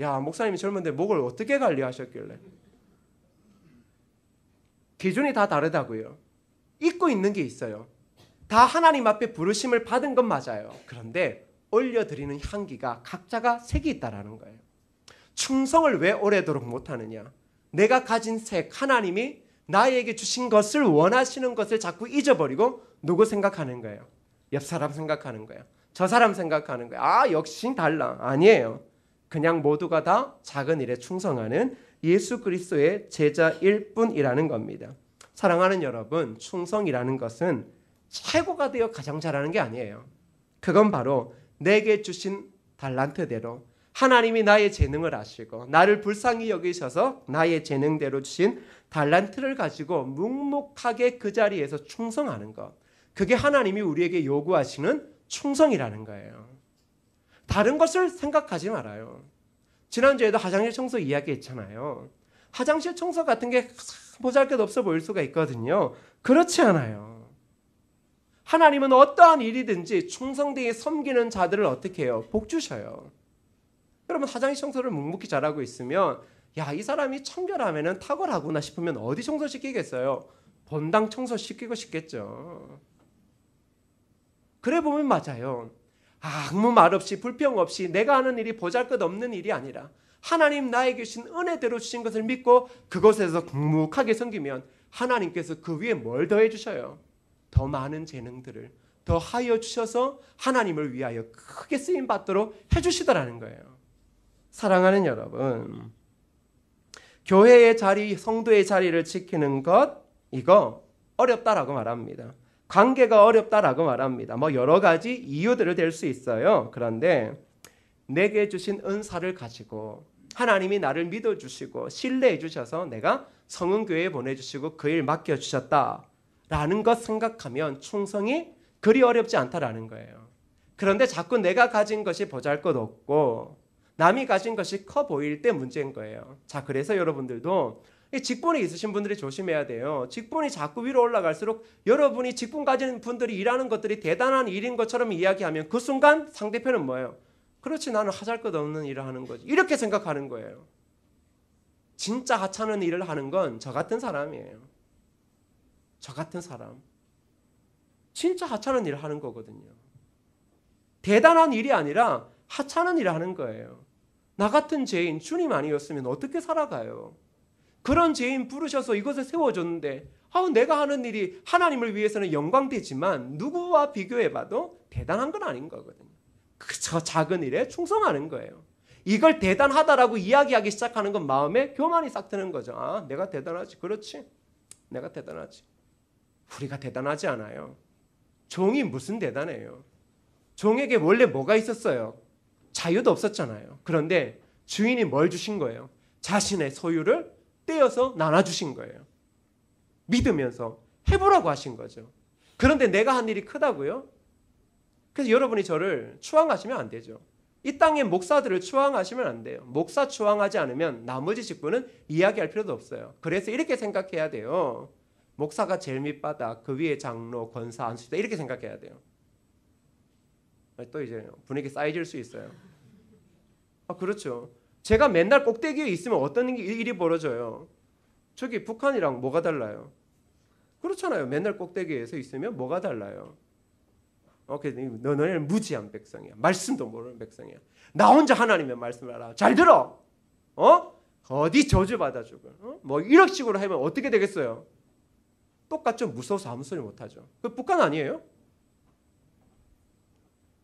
Speaker 1: 야, 목사님이 젊은데 목을 어떻게 관리하셨길래? 기준이 다 다르다고요. 잊고 있는 게 있어요. 다 하나님 앞에 부르심을 받은 건 맞아요. 그런데 올려드리는 향기가 각자가 색이 있다라는 거예요. 충성을 왜 오래도록 못하느냐? 내가 가진 색, 하나님이 나에게 주신 것을 원하시는 것을 자꾸 잊어버리고 누구 생각하는 거예요? 옆 사람 생각하는 거예요. 저 사람 생각하는 거예요. 역시 달라. 아니에요. 그냥 모두가 다 작은 일에 충성하는 예수 그리스도의 제자일 뿐이라는 겁니다. 사랑하는 여러분, 충성이라는 것은 최고가 되어 가장 잘하는 게 아니에요. 그건 바로 내게 주신 달란트대로 하나님이 나의 재능을 아시고 나를 불쌍히 여기셔서 나의 재능대로 주신 달란트를 가지고 묵묵하게 그 자리에서 충성하는 것. 그게 하나님이 우리에게 요구하시는 충성이라는 거예요. 다른 것을 생각하지 말아요. 지난주에도 화장실 청소 이야기했잖아요. 화장실 청소 같은 게 보잘것없어 보일 수가 있거든요. 그렇지 않아요. 하나님은 어떠한 일이든지 충성되게 섬기는 자들을 어떻게 해요? 복 주셔요. 여러분, 화장실 청소를 묵묵히 잘하고 있으면 이 사람이 청결하면 탁월하구나 싶으면 어디 청소시키겠어요? 본당 청소시키고 싶겠죠. 그래 보면 맞아요. 아무 말 없이 불평 없이 내가 하는 일이 보잘것없는 일이 아니라 하나님 나에게 주신 은혜대로 주신 것을 믿고 그곳에서 묵묵하게 섬기면 하나님께서 그 위에 뭘 더해 주셔요? 더 많은 재능들을 더 하여 주셔서 하나님을 위하여 크게 쓰임 받도록 해주시더라는 거예요. 사랑하는 여러분, 교회의 자리, 성도의 자리를 지키는 것, 이거 어렵다라고 말합니다. 관계가 어렵다라고 말합니다. 여러 가지 이유들을 댈 수 있어요. 그런데 내게 주신 은사를 가지고 하나님이 나를 믿어주시고 신뢰해 주셔서 내가 성은교회에 보내주시고 그 일 맡겨주셨다라는 것 생각하면 충성이 그리 어렵지 않다라는 거예요. 그런데 자꾸 내가 가진 것이 보잘것없고 남이 가진 것이 커 보일 때 문제인 거예요. 자, 그래서 여러분들도 직분이 있으신 분들이 조심해야 돼요. 직분이 자꾸 위로 올라갈수록 여러분이 직분 가진 분들이 일하는 것들이 대단한 일인 것처럼 이야기하면 그 순간 상대편은 뭐예요? 그렇지, 나는 하잘것없는 일을 하는 거지. 이렇게 생각하는 거예요. 진짜 하찮은 일을 하는 건 저 같은 사람이에요. 저 같은 사람. 진짜 하찮은 일을 하는 거거든요. 대단한 일이 아니라 하찮은 일을 하는 거예요. 나 같은 죄인, 주님 아니었으면 어떻게 살아가요? 그런 죄인 부르셔서 이것을 세워줬는데 내가 하는 일이 하나님을 위해서는 영광되지만 누구와 비교해봐도 대단한 건 아닌 거거든요. 저 작은 일에 충성하는 거예요. 이걸 대단하다라고 이야기하기 시작하는 건 마음에 교만이 싹 트는 거죠. 내가 대단하지. 그렇지. 내가 대단하지. 우리가 대단하지 않아요. 종이 무슨 대단해요. 종에게 원래 뭐가 있었어요? 자유도 없었잖아요. 그런데 주인이 뭘 주신 거예요? 자신의 소유를 떼어서 나눠주신 거예요. 믿으면서 해보라고 하신 거죠. 그런데 내가 한 일이 크다고요? 그래서 여러분이 저를 추앙하시면 안 되죠. 이 땅의 목사들을 추앙하시면 안 돼요. 목사 추앙하지 않으면 나머지 직분은 이야기할 필요도 없어요. 그래서 이렇게 생각해야 돼요. 목사가 제일 밑바닥, 그 위에 장로, 권사, 안수다 이렇게 생각해야 돼요. 또 이제 분위기 쌓여질 수 있어요. 그렇죠. 제가 맨날 꼭대기에 있으면 어떤 일이 벌어져요? 저기 북한이랑 뭐가 달라요? 그렇잖아요. 맨날 꼭대기에서 있으면 뭐가 달라요? 너네는 무지한 백성이야. 말씀도 모르는 백성이야. 나 혼자 하나님의 말씀을 알아. 잘 들어. 어디 저주받아 죽을. 이런 식으로 하면 어떻게 되겠어요? 똑같죠. 무서워서 아무 소리 못하죠. 그 북한 아니에요?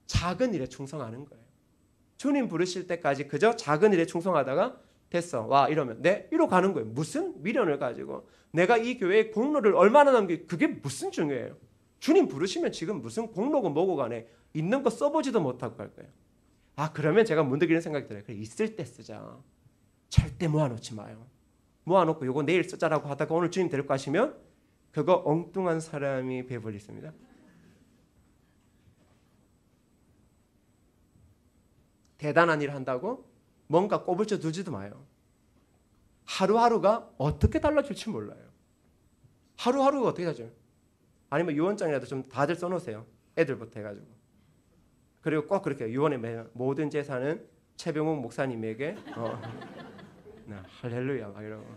Speaker 1: 작은 일에 충성하는 거예요. 주님 부르실 때까지 그저 작은 일에 충성하다가 됐어. 와 이러면 이러 가는 거예요. 무슨 미련을 가지고 내가 이 교회에 공로를 얼마나 남기 그게 무슨 중요해요. 주님 부르시면 지금 무슨 공로고 뭐고 간에 있는 거 써보지도 못하고 갈 거예요. 그러면 제가 문득 이런 생각이 들어요. 그래, 있을 때 쓰자. 절대 모아놓지 마요. 모아놓고 요거 내일 쓰자라고 하다가 오늘 주님 데리고 가시면 그거 엉뚱한 사람이 배불리 있습니다. 대단한 일 한다고 뭔가 꼬불쳐 두지도 마요. 하루하루가 어떻게 달라질지 몰라요. 하루하루가 어떻게 달라져요. 아니면 유언장이라도 좀 다들 써놓으세요. 애들부터 해가지고. 그리고 꼭 그렇게 유언의 모든 재산은 최병욱 목사님에게 할렐루야 막 이러고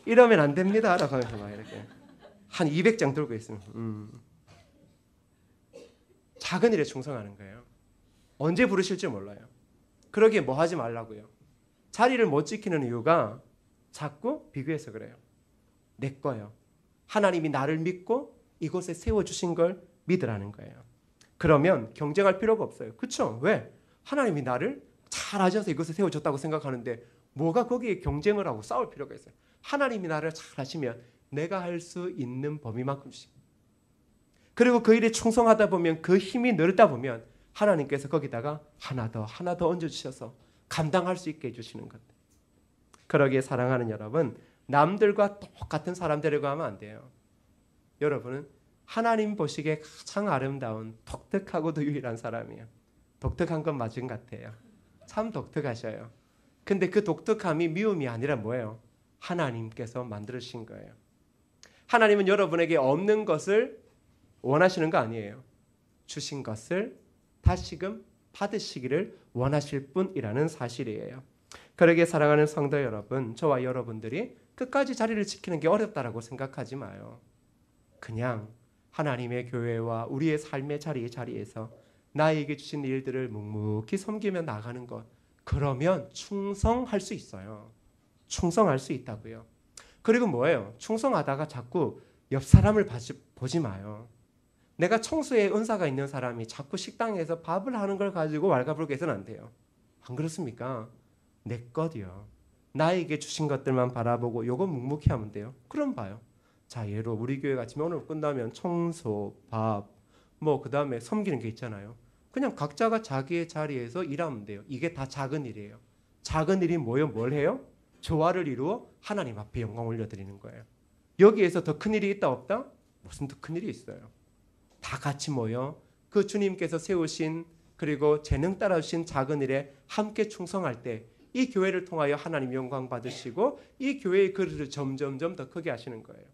Speaker 1: 이러면 안 됩니다라고 하면서 막 이렇게 한 200장 들고 있으면 작은 일에 충성하는 거예요. 언제 부르실지 몰라요. 그러기에 뭐 하지 말라고요. 자리를 못 지키는 이유가 자꾸 비교해서 그래요. 내 거요. 하나님이 나를 믿고 이곳에 세워주신 걸 믿으라는 거예요. 그러면 경쟁할 필요가 없어요. 그렇죠? 왜? 하나님이 나를 잘 아셔서 이곳에 세워줬다고 생각하는데 뭐가 거기에 경쟁을 하고 싸울 필요가 있어요. 하나님이 나를 잘 아시면 내가 할 수 있는 범위만큼씩. 그리고 그 일에 충성하다 보면 그 힘이 늘다 보면 하나님께서 거기다가 하나 더 얹어주셔서 감당할 수 있게 해주시는 것. 그러기에 사랑하는 여러분, 남들과 똑같은 사람 되려고 하면 안 돼요. 여러분은 하나님 보시기에 가장 아름다운 독특하고도 유일한 사람이에요. 독특한 건 맞은 것 같아요. 참 독특하셔요. 근데 그 독특함이 미움이 아니라 뭐예요? 하나님께서 만드신 거예요. 하나님은 여러분에게 없는 것을 원하시는 거 아니에요. 주신 것을 다시금 받으시기를 원하실 뿐이라는 사실이에요. 그러기에 사랑하는 성도 여러분, 저와 여러분들이 끝까지 자리를 지키는 게 어렵다라고 생각하지 마요. 그냥 하나님의 교회와 우리의 삶의 자리에서 나에게 주신 일들을 묵묵히 섬기며 나가는 것, 그러면 충성할 수 있어요. 충성할 수 있다고요. 그리고 뭐예요? 충성하다가 자꾸 옆 사람을 보지 마요. 내가 청소에 은사가 있는 사람이 자꾸 식당에서 밥을 하는 걸 가지고 왈가불게 해서는 안 돼요. 안 그렇습니까? 내 것이요. 나에게 주신 것들만 바라보고 요거 묵묵히 하면 돼요. 그럼 봐요. 자, 예로 우리 교회 같이 오늘 끝나면 청소, 밥, 그 다음에 섬기는 게 있잖아요. 그냥 각자가 자기의 자리에서 일하면 돼요. 이게 다 작은 일이에요. 작은 일이 뭐예요? 뭘 해요? 조화를 이루어 하나님 앞에 영광 올려드리는 거예요. 여기에서 더 큰 일이 있다 없다? 무슨 더 큰 일이 있어요? 다 같이 모여 그 주님께서 세우신 그리고 재능 따라 주신 작은 일에 함께 충성할 때 이 교회를 통하여 하나님 영광 받으시고 이 교회의 그릇을 점점점 더 크게 하시는 거예요.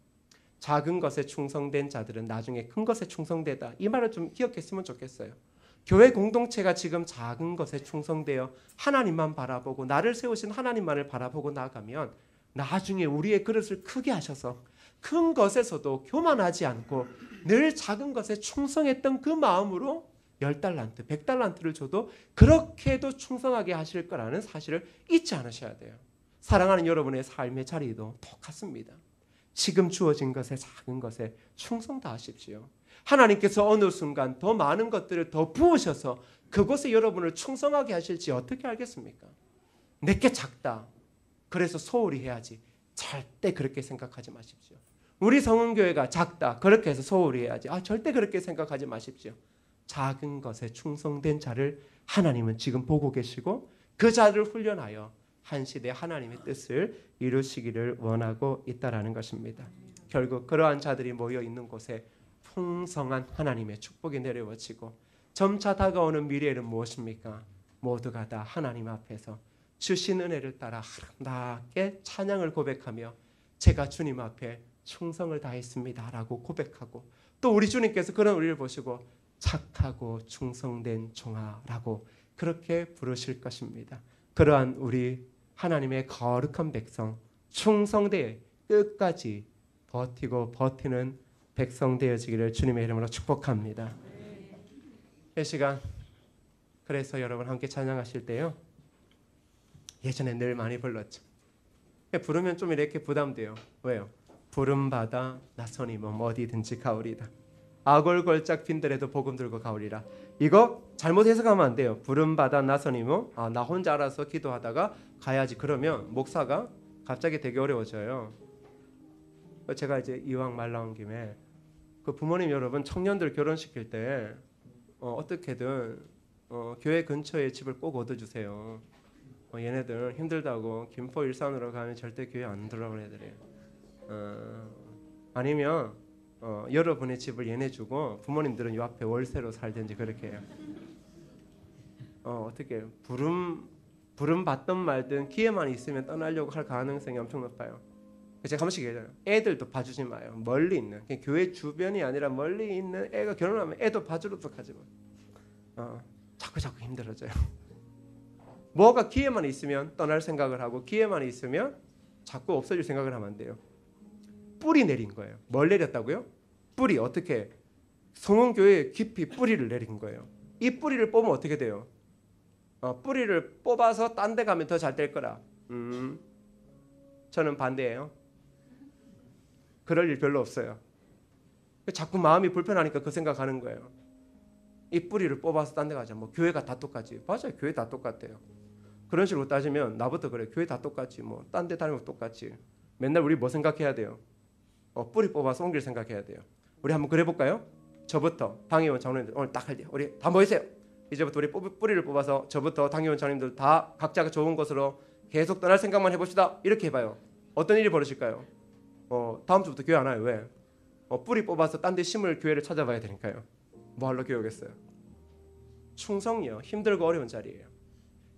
Speaker 1: 작은 것에 충성된 자들은 나중에 큰 것에 충성되다. 이 말을 좀 기억했으면 좋겠어요. 교회 공동체가 지금 작은 것에 충성되어 하나님만 바라보고 나를 세우신 하나님만을 바라보고 나가면 나중에 우리의 그릇을 크게 하셔서 큰 것에서도 교만하지 않고 늘 작은 것에 충성했던 그 마음으로 10달란트, 100달란트를 줘도 그렇게도 충성하게 하실 거라는 사실을 잊지 않으셔야 돼요. 사랑하는 여러분의 삶의 자리도 똑같습니다. 지금 주어진 것에 작은 것에 충성 다하십시오. 하나님께서 어느 순간 더 많은 것들을 더 부으셔서 그곳에 여러분을 충성하게 하실지 어떻게 알겠습니까? 내게 작다. 그래서 소홀히 해야지. 절대 그렇게 생각하지 마십시오. 우리 성은교회가 작다. 그렇게 해서 소홀히 해야지. 절대 그렇게 생각하지 마십시오. 작은 것에 충성된 자를 하나님은 지금 보고 계시고 그 자를 훈련하여 한 시대 하나님의 뜻을 이루시기를 원하고 있다라는 것입니다. 결국 그러한 자들이 모여 있는 곳에 풍성한 하나님의 축복이 내려워지고 점차 다가오는 미래는 무엇입니까? 모두가 다 하나님 앞에서 주신 은혜를 따라 아름답게 찬양을 고백하며 제가 주님 앞에 충성을 다했습니다라고 고백하고 또 우리 주님께서 그런 우리를 보시고 착하고 충성된 종아라고 그렇게 부르실 것입니다. 그러한 우리 하나님의 거룩한 백성 충성되어 끝까지 버티고 버티는 백성 되어지기를 주님의 이름으로 축복합니다. 이 시간 그래서 여러분 함께 찬양하실 때요. 예전에 늘 많이 불렀죠. 부르면 좀 이렇게 부담돼요. 왜요? 부름받아 나선이 몸 어디든지 가오리다. 아골골짝 빈들에도 복음 들고 가오리라. 이거 잘못 해석하면 안 돼요. 부름받아 나선이 몸 나 혼자 알아서 기도하다가 가야지. 그러면 목사가 갑자기 되게 어려워져요. 제가 이제 이왕 말 나온 김에 그 부모님 여러분 청년들 결혼시킬 때 어떻게든 교회 근처에 집을 꼭 얻어주세요. 얘네들 힘들다고 김포 일산으로 가면 절대 교회 안 들어가는 애들이에요. 아니면 여러분의 집을 얘네 주고 부모님들은 요 앞에 월세로 살든지 그렇게 해요. 어떻게 부름 받든 말든 기회만 있으면 떠나려고 할 가능성이 엄청 높아요. 제가 한 번씩 얘기해요. 애들도 봐주지 마요. 멀리 있는 교회 주변이 아니라 멀리 있는 애가 결혼하면 애도 봐주도록 하지 마. 자꾸 힘들어져요. 뭐가 기회만 있으면 떠날 생각을 하고 기회만 있으면 자꾸 없어질 생각을 하면 안 돼요. 뿌리 내린 거예요. 뭘 내렸다고요? 뿌리. 어떻게? 성원교회에 깊이 뿌리를 내린 거예요. 이 뿌리를 뽑으면 어떻게 돼요? 뿌리를 뽑아서 딴 데 가면 더 잘 될 거라. 저는 반대예요. 그럴 일 별로 없어요. 자꾸 마음이 불편하니까 그 생각하는 거예요. 이 뿌리를 뽑아서 딴 데 가자. 뭐 교회가 다 똑같지. 맞아요. 교회 다 똑같대요. 그런 식으로 따지면 나부터 그래. 교회 다 똑같지. 뭐 딴 데 다니면 똑같지. 맨날 우리 뭐 생각해야 돼요? 뿌리 뽑아서 옮길 생각해야 돼요. 우리 한번 그래 볼까요? 저부터 당회원 장로님들 오늘 딱 할 때 우리 다 모이세요. 이제부터 우리 뿌리를 뽑아서 저부터 당회원 장로님들 다 각자가 좋은 곳으로 계속 떠날 생각만 해봅시다. 이렇게 해봐요. 어떤 일이 벌어질까요? 다음 주부터 교회 안 와요. 왜? 뿌리 뽑아서 딴 데 심을 교회를 찾아봐야 되니까요. 뭐 하러 교회 오겠어요? 충성이요. 힘들고 어려운 자리예요.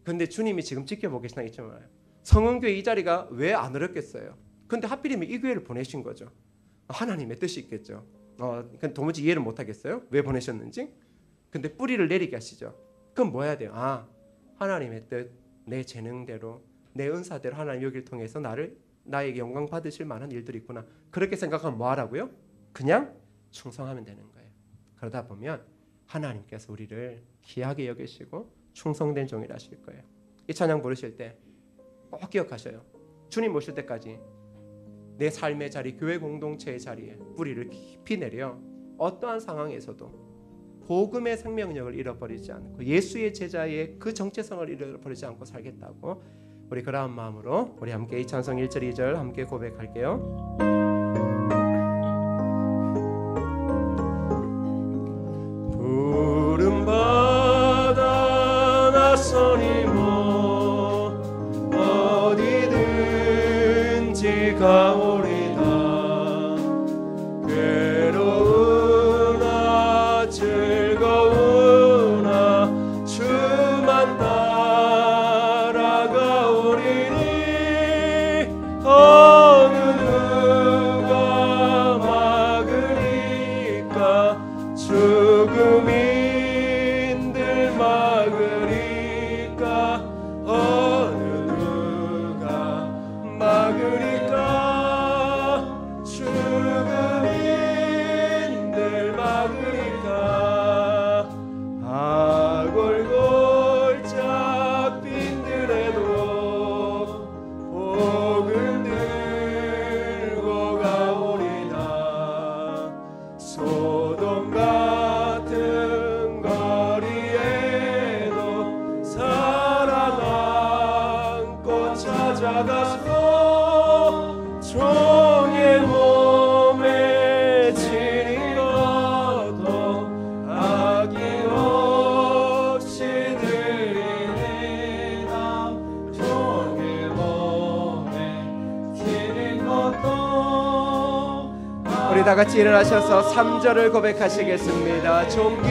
Speaker 1: 근데 주님이 지금 지켜보고 계시나 잊지 말아요. 성은교회 이 자리가 왜 안 어렵겠어요? 근데 하필이면 이 교회를 보내신 거죠. 하나님의 뜻이 있겠죠. 도무지 이해를 못 하겠어요? 왜 보내셨는지? 근데 뿌리를 내리게 하시죠. 그럼 뭐 해야 돼요? 하나님의 뜻, 내 재능대로, 내 은사대로 하나님 여기를 통해서 나에게 영광 받으실 만한 일들이 있구나. 그렇게 생각하면 뭐 하라고요? 그냥 충성하면 되는 거예요. 그러다 보면 하나님께서 우리를 귀하게 여기시고 충성된 종이라 하실 거예요. 이 찬양 부르실 때 꼭 기억하셔요. 주님 오실 때까지 내 삶의 자리, 교회 공동체의 자리에 뿌리를 깊이 내려 어떠한 상황에서도 복음의 생명력을 잃어버리지 않고 예수의 제자의 그 정체성을 잃어버리지 않고 살겠다고 우리 그러한 마음으로 우리 함께 이 찬송 1절 2절 함께 고백할게요. 푸른 바다 낯선이 뭐 어디든지 가오리다. 괴로우나 즐거우나 주만 따라가오리니 어느 누가 막으리까 죽음인들 막으리까 어느 누가 막으리까 죽음인들 막으리까 아골골짝 빈들에도 복을 들고 가오리다. 소돔 같은 거리에도 사랑 안고 찾아가서 종의 몸에 지닌 것도 아낌없이 드리리다. 종의 몸에 지닌 것도 우리 다 같이 일어나셔서 3절을 고백하시겠습니다. 존귀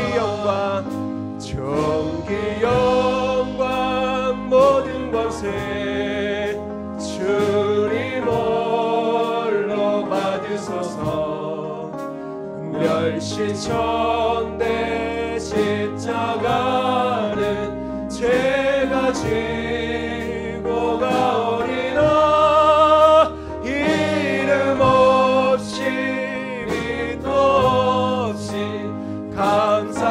Speaker 1: 영광 모든 권세 주님 홀로 받으소서. 멸시천대 십자가는 제가 지고 가오리라. 이름 없이 밑도 없이 감사하며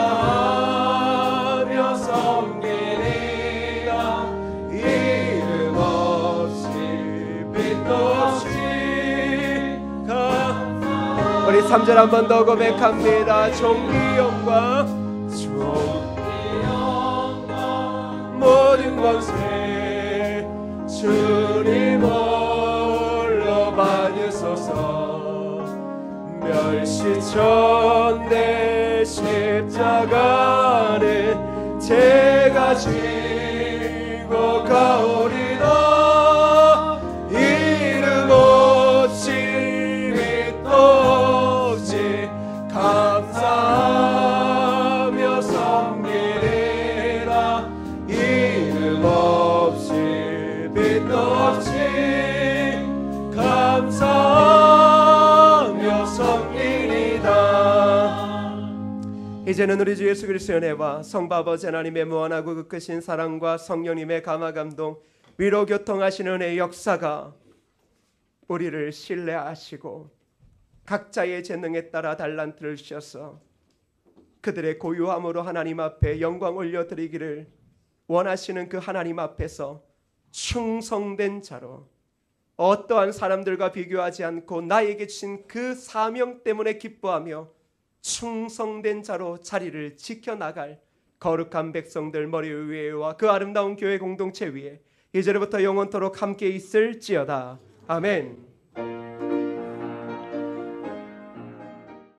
Speaker 1: 섬기리라. 이름 없이 빛도 없이 우리 3절 한 번 더 고백합니다. 존귀 영광 모든 권세 주님 홀로 받으소서. 멸시천대 십자가는 제가 지고 가오리 이제는 우리 주 예수 그리스도의 은혜와 성부 아버지 하나님의 무한하고 극크신 사랑과 성령님의 감화 감동 위로 교통하시는 은혜의 역사가 우리를 신뢰하시고 각자의 재능에 따라 달란트를 주셔서 그들의 고유함으로 하나님 앞에 영광 올려드리기를 원하시는 그 하나님 앞에서 충성된 자로 어떠한 사람들과 비교하지 않고 나에게 주신 그 사명 때문에 기뻐하며 충성된 자로 자리를 지켜나갈 거룩한 백성들 머리 위에와 그 아름다운 교회 공동체 위에 이제부터 영원토록 함께 있을지어다. 아멘.